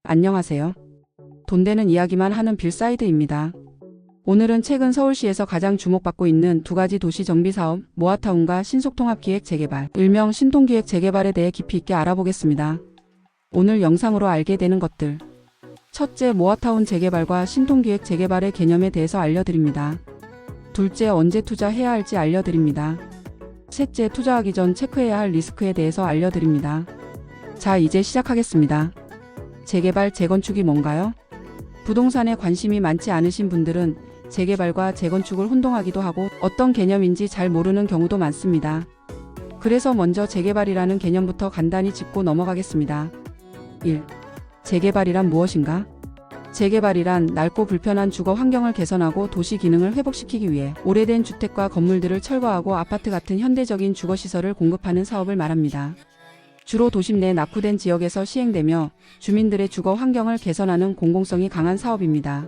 안녕하세요. 돈 되는 이야기만 하는 빌사이드입니다. 오늘은 최근 서울시에서 가장 주목받고 있는 두 가지 도시 정비 사업, 모아타운과 신속통합기획 재개발, 일명 신통기획 재개발에 대해 깊이 있게 알아보겠습니다. 오늘 영상으로 알게 되는 것들. 첫째, 모아타운 재개발과 신통기획 재개발의 개념에 대해서 알려드립니다. 둘째, 언제 투자해야 할지 알려드립니다. 셋째, 투자하기 전 체크해야 할 리스크에 대해서 알려드립니다. 자, 이제 시작하겠습니다. 재개발, 재건축이 뭔가요? 부동산에 관심이 많지 않으신 분들은 재개발과 재건축을 혼동하기도 하고 어떤 개념인지 잘 모르는 경우도 많습니다. 그래서 먼저 재개발이라는 개념부터 간단히 짚고 넘어가겠습니다. 1. 재개발이란 무엇인가? 재개발이란 낡고 불편한 주거 환경을 개선하고 도시 기능을 회복시키기 위해 오래된 주택과 건물들을 철거하고 아파트 같은 현대적인 주거시설을 공급하는 사업을 말합니다. 주로 도심 내 낙후된 지역에서 시행되며 주민들의 주거 환경을 개선하는 공공성이 강한 사업입니다.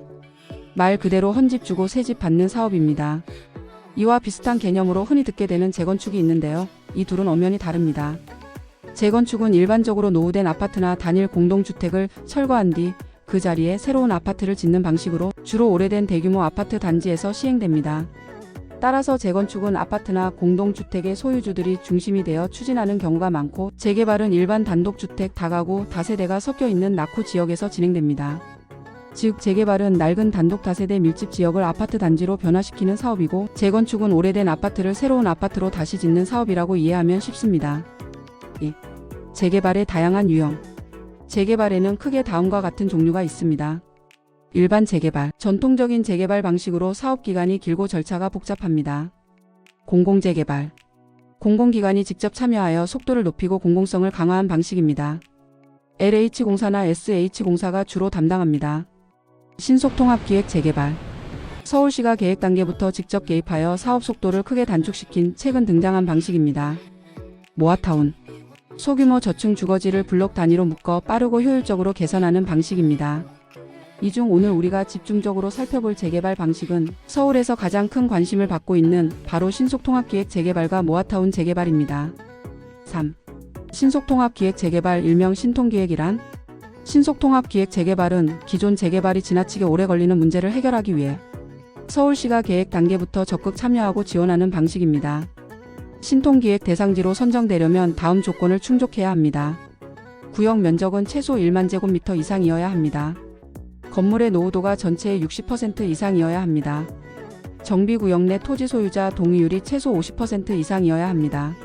말 그대로 헌집 주고 새집 받는 사업입니다. 이와 비슷한 개념으로 흔히 듣게 되는 재건축이 있는데요. 이 둘은 엄연히 다릅니다. 재건축은 일반적으로 노후된 아파트나 단일 공동주택을 철거한 뒤 그 자리에 새로운 아파트를 짓는 방식으로 주로 오래된 대규모 아파트 단지에서 시행됩니다. 따라서 재건축은 아파트나 공동주택의 소유주들이 중심이 되어 추진하는 경우가 많고, 재개발은 일반 단독주택, 다가구, 다세대가 섞여 있는 낙후 지역에서 진행됩니다. 즉, 재개발은 낡은 단독 다세대 밀집 지역을 아파트 단지로 변화시키는 사업이고, 재건축은 오래된 아파트를 새로운 아파트로 다시 짓는 사업이라고 이해하면 쉽습니다. 2. 재개발의 다양한 유형. 재개발에는 크게 다음과 같은 종류가 있습니다. 일반 재개발, 전통적인 재개발 방식으로 사업기간이 길고 절차가 복잡합니다. 공공재개발, 공공기관이 직접 참여하여 속도를 높이고 공공성을 강화한 방식입니다. LH공사나 SH공사가 주로 담당합니다. 신속통합기획 재개발, 서울시가 계획 단계부터 직접 개입하여 사업 속도를 크게 단축시킨 최근 등장한 방식입니다. 모아타운, 소규모 저층 주거지를 블록 단위로 묶어 빠르고 효율적으로 개선하는 방식입니다. 이 중 오늘 우리가 집중적으로 살펴볼 재개발 방식은 서울에서 가장 큰 관심을 받고 있는 바로 신속통합기획 재개발과 모아타운 재개발입니다. 3. 신속통합기획 재개발, 일명 신통기획이란? 신속통합기획 재개발은 기존 재개발이 지나치게 오래 걸리는 문제를 해결하기 위해 서울시가 계획 단계부터 적극 참여하고 지원하는 방식입니다. 신통기획 대상지로 선정되려면 다음 조건을 충족해야 합니다. 구역 면적은 최소 1만 제곱미터 이상이어야 합니다. 건물의 노후도가 전체의 60% 이상이어야 합니다. 정비구역 내 토지 소유자 동의율이 최소 50% 이상이어야 합니다.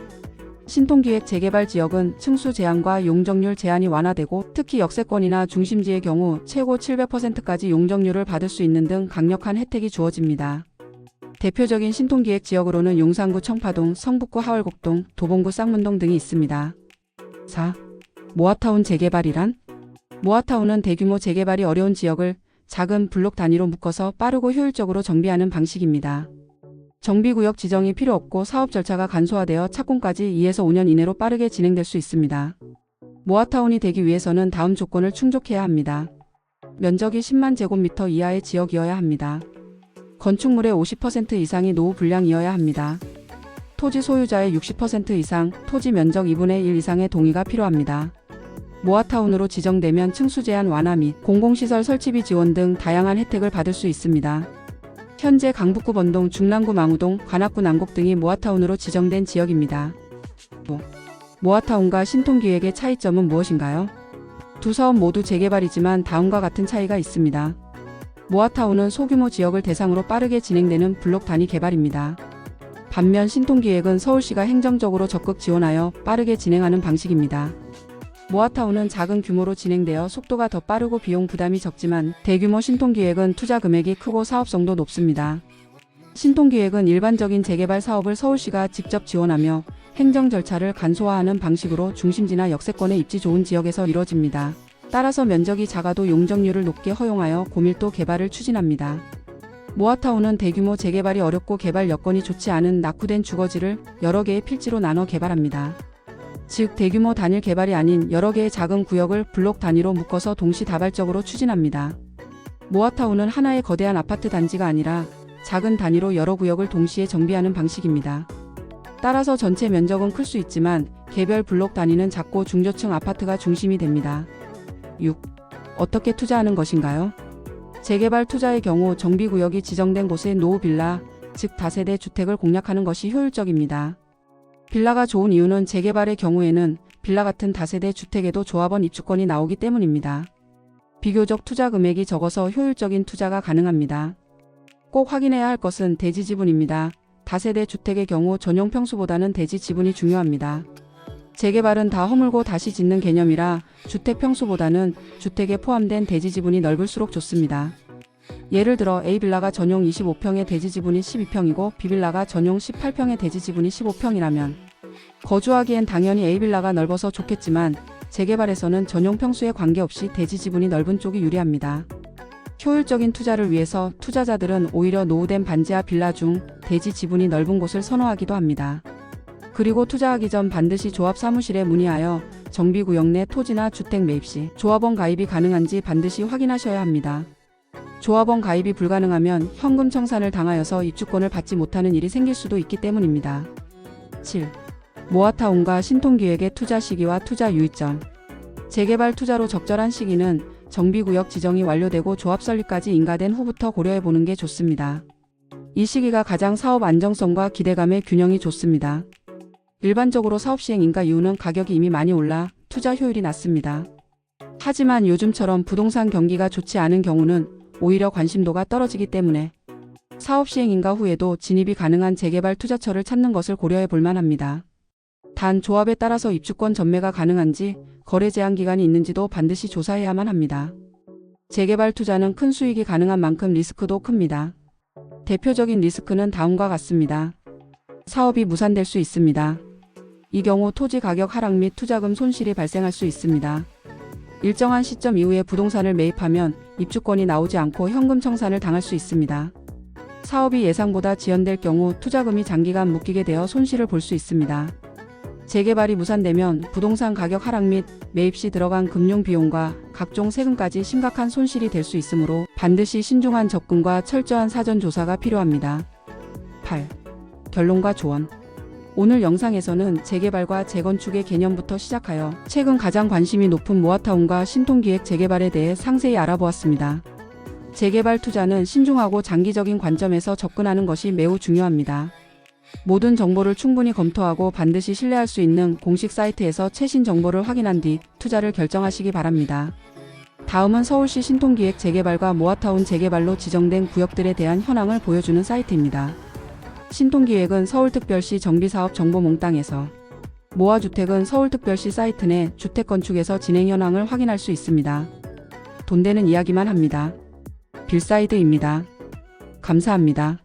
신통기획 재개발 지역은 층수 제한과 용적률 제한이 완화되고, 특히 역세권이나 중심지의 경우 최고 700%까지 용적률을 받을 수 있는 등 강력한 혜택이 주어집니다. 대표적인 신통기획 지역으로는 용산구 청파동, 성북구 하월곡동, 도봉구 쌍문동 등이 있습니다. 4. 모아타운 재개발이란? 모아타운은 대규모 재개발이 어려운 지역을 작은 블록 단위로 묶어서 빠르고 효율적으로 정비하는 방식입니다. 정비구역 지정이 필요 없고 사업 절차가 간소화되어 착공까지 2에서 5년 이내로 빠르게 진행될 수 있습니다. 모아타운이 되기 위해서는 다음 조건을 충족해야 합니다. 면적이 10만 제곱미터 이하의 지역이어야 합니다. 건축물의 50% 이상이 노후 불량이어야 합니다. 토지 소유자의 60% 이상, 토지 면적 2분의 1 이상의 동의가 필요합니다. 모아타운으로 지정되면 층수 제한 완화 및 공공시설 설치비 지원 등 다양한 혜택을 받을 수 있습니다. 현재 강북구 번동, 중랑구 망우동, 관악구 난곡 등이 모아타운으로 지정된 지역입니다. 모아타운과 신통기획의 차이점은 무엇인가요? 두 사업 모두 재개발이지만 다음과 같은 차이가 있습니다. 모아타운은 소규모 지역을 대상으로 빠르게 진행되는 블록 단위 개발입니다. 반면 신통기획은 서울시가 행정적으로 적극 지원하여 빠르게 진행하는 방식입니다. 모아타운은 작은 규모로 진행되어 속도가 더 빠르고 비용 부담이 적지만, 대규모 신통기획은 투자 금액이 크고 사업성도 높습니다. 신통기획은 일반적인 재개발 사업을 서울시가 직접 지원하며 행정 절차를 간소화하는 방식으로 중심지나 역세권의 입지 좋은 지역에서 이루어집니다. 따라서 면적이 작아도 용적률을 높게 허용하여 고밀도 개발을 추진합니다. 모아타운은 대규모 재개발이 어렵고 개발 여건이 좋지 않은 낙후된 주거지를 여러 개의 필지로 나눠 개발합니다. 즉, 대규모 단일 개발이 아닌 여러 개의 작은 구역을 블록 단위로 묶어서 동시다발적으로 추진합니다. 모아타운은 하나의 거대한 아파트 단지가 아니라 작은 단위로 여러 구역을 동시에 정비하는 방식입니다. 따라서 전체 면적은 클 수 있지만 개별 블록 단위는 작고 중저층 아파트가 중심이 됩니다. 6. 어떻게 투자하는 것인가요? 재개발 투자의 경우 정비구역이 지정된 곳에 노후 빌라, 즉 다세대 주택을 공략하는 것이 효율적입니다. 빌라가 좋은 이유는 재개발의 경우에는 빌라 같은 다세대 주택에도 조합원 입주권이 나오기 때문입니다. 비교적 투자 금액이 적어서 효율적인 투자가 가능합니다. 꼭 확인해야 할 것은 대지 지분입니다. 다세대 주택의 경우 전용 평수보다는 대지 지분이 중요합니다. 재개발은 다 허물고 다시 짓는 개념이라 주택 평수보다는 주택에 포함된 대지 지분이 넓을수록 좋습니다. 예를 들어 A빌라가 전용 25평의 대지 지분이 12평이고 B빌라가 전용 18평의 대지 지분이 15평이라면 거주하기엔 당연히 A빌라가 넓어서 좋겠지만 재개발에서는 전용 평수에 관계없이 대지 지분이 넓은 쪽이 유리합니다. 효율적인 투자를 위해서 투자자들은 오히려 노후된 반지하 빌라 중 대지 지분이 넓은 곳을 선호하기도 합니다. 그리고 투자하기 전 반드시 조합 사무실에 문의하여 정비구역 내 토지나 주택 매입 시 조합원 가입이 가능한지 반드시 확인하셔야 합니다. 조합원 가입이 불가능하면 현금 청산을 당하여서 입주권을 받지 못하는 일이 생길 수도 있기 때문입니다. 7. 모아타운과 신통기획의 투자 시기와 투자 유의점. 재개발 투자로 적절한 시기는 정비구역 지정이 완료되고 조합 설립까지 인가된 후부터 고려해보는 게 좋습니다. 이 시기가 가장 사업 안정성과 기대감의 균형이 좋습니다. 일반적으로 사업 시행 인가 이후는 가격이 이미 많이 올라 투자 효율이 낮습니다. 하지만 요즘처럼 부동산 경기가 좋지 않은 경우는 오히려 관심도가 떨어지기 때문에 사업 시행 인가 후에도 진입이 가능한 재개발 투자처를 찾는 것을 고려해 볼 만합니다. 단 조합에 따라서 입주권 전매가 가능한지 거래 제한 기간이 있는지도 반드시 조사해야만 합니다. 재개발 투자는 큰 수익이 가능한 만큼 리스크도 큽니다. 대표적인 리스크는 다음과 같습니다. 사업이 무산될 수 있습니다. 이 경우 토지 가격 하락 및 투자금 손실이 발생할 수 있습니다. 일정한 시점 이후에 부동산을 매입하면 입주권이 나오지 않고 현금 청산을 당할 수 있습니다. 사업이 예상보다 지연될 경우 투자금이 장기간 묶이게 되어 손실을 볼 수 있습니다. 재개발이 무산되면 부동산 가격 하락 및 매입 시 들어간 금융 비용과 각종 세금까지 심각한 손실이 될 수 있으므로 반드시 신중한 접근과 철저한 사전 조사가 필요합니다. 8. 결론과 조언. 오늘 영상에서는 재개발과 재건축의 개념부터 시작하여 최근 가장 관심이 높은 모아타운과 신통기획 재개발에 대해 상세히 알아보았습니다. 재개발 투자는 신중하고 장기적인 관점에서 접근하는 것이 매우 중요합니다. 모든 정보를 충분히 검토하고 반드시 신뢰할 수 있는 공식 사이트에서 최신 정보를 확인한 뒤 투자를 결정하시기 바랍니다. 다음은 서울시 신통기획 재개발과 모아타운 재개발로 지정된 구역들에 대한 현황을 보여주는 사이트입니다. 신통기획은 서울특별시 정비사업 정보 몽땅에서, 모아주택은 서울특별시 사이트 내 주택건축에서 진행 현황을 확인할 수 있습니다. 돈 되는 이야기만 합니다. 빌사이드입니다. 감사합니다.